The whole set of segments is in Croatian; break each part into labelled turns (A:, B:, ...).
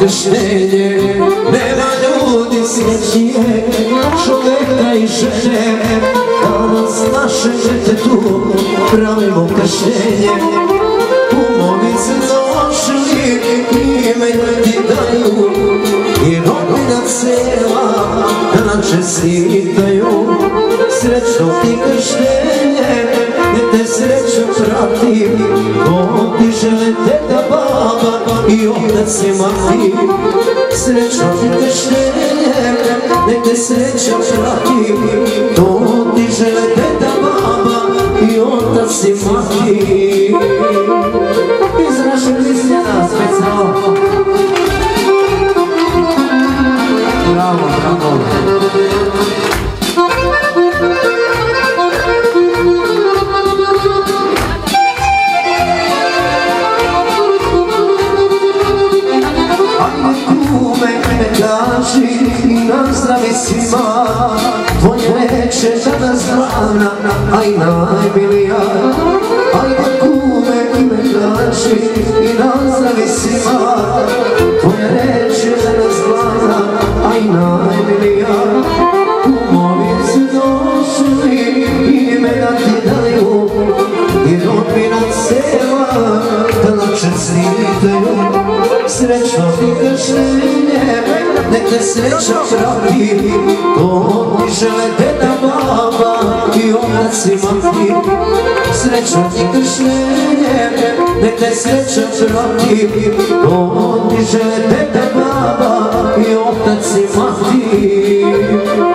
A: krštenje. Nema ljudi srećnije čoveka i žene, danas našem djetetu pravimo krštenje. Kumovi se došli, ime ti daju i rodina cela da nam čestitaju. Srećno ti krštenje, nek te sreća prati, Bog ti žele teta, baba i otac i mati. Srećno ti krštenje, nek te sreća prati, Bog ti žele teta, baba i otac i mati. Iz našeg Kristijana specijalno. Bravo, bravo. I nazdravi svima, tvoje reče da nas glavna, a i najmilija. Ajde kume ime kaži i nazdravi svima, tvoje reče da nas glavna, a i najmilija. Kumovi se došli, ime da ti daju i rodbina cela da nam čestitaju. Srećno ti krštenje, nek te sreća prati, to ti žele deda, baba i otac i mati. Srećno ti krštenje, nek te sreća prati, to ti žele deda, baba i otac i mati.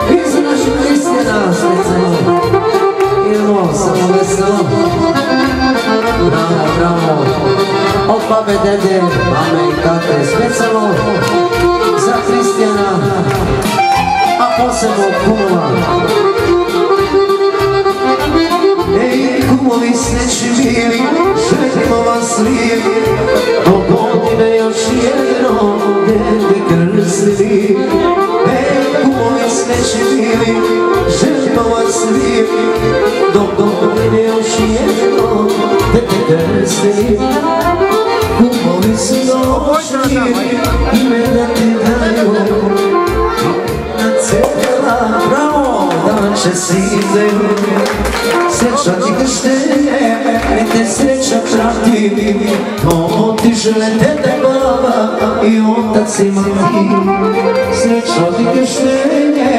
A: Iz našeg Kristijana specijalno. Idemo samo veselo. Bravo, bravo. Od babe, dede, mame i tate specijalno za Kristijana, a posebno kumova. Ej, kumovi sreći bili, želimo vas lijevi, do godine još jedno dete krstili. Ej, kumovi sreći bili, želimo vas lijevi, do godine još jedno dete krstili. Kumovi su došli, ime da ti daju, na cela, bravo, da čestitaju. Sreća ti krštenje, nek te sreća prati, to ti žele dede, baba i otac i mati. Sreća ti krštenje,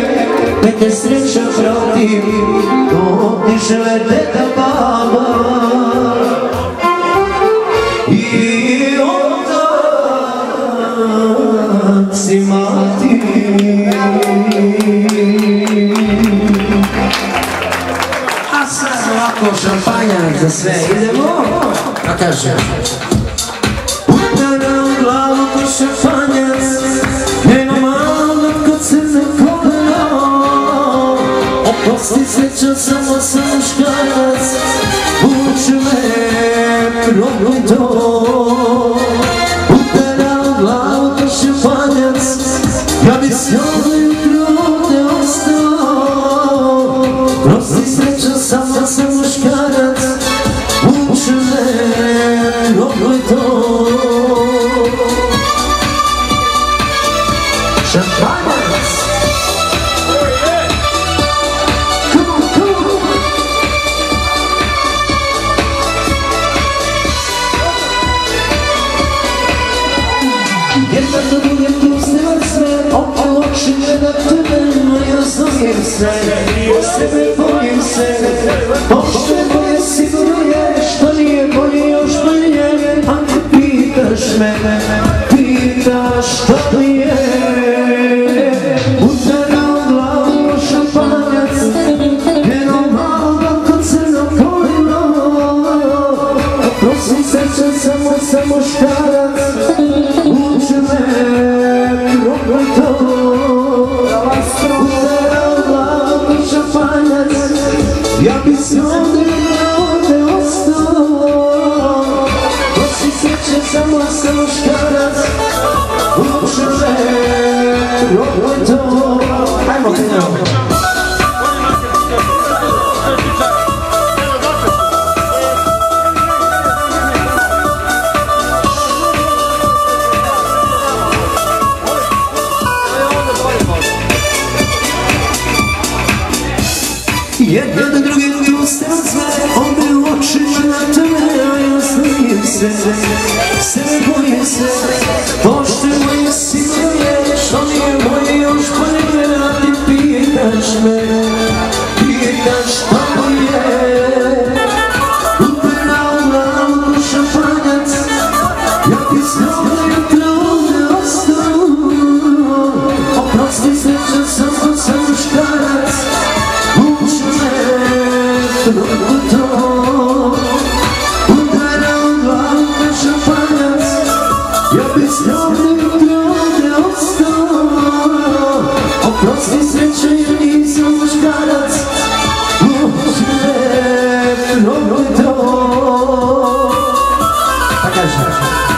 A: nek te sreća prati, to ti žele dede, baba i otac i mati. A sad ovako šampanjak za sve, idemo, a kažem. Udara u glavu ko šampanjac, njeno malo ko crne koleno. Oprosti sreća, samo sam muškarac, uči me, probaj to. Udara u glavu ko šampanjac, ja bi s njom jutro ovdje ostao. Prosti sreća, samo sam muškarac, uči me, probaj to. Šampanjac! Jer da budem tu snimat sve, oči gleda tebe, no ja znam sve. Sebe bojim se, pošto je bolje sigurno je, što nije bolje još bolje. A ti pitaš mene, pitaš što li je. Udara u glavu šampanjac, njeno malo ko crno koleno. Oprosti sreća, samo sam muškarac, uči me, probaj to. Udara u glavu šampanjac, ja bi s njom ovdje ostao. Prosti sreća, samo sam muškarac, uči me, probaj to. Ajmo krenemo. sebe bojim se. Pošte moje siguruje, što mi je moje još bolje, a ti pitaš me, pitaš kako je. Upravo glavu šampanjac, ja ti znao jutro ovdje ostao. Oprosti sreća, samo sam muškarac, muči me drugo to. Upravo glavu šampanjac, ja bi znao jutro ovdje ostao. Oprosti sreća, ja nisam muškarac, muči me drugo to. Pa kažem.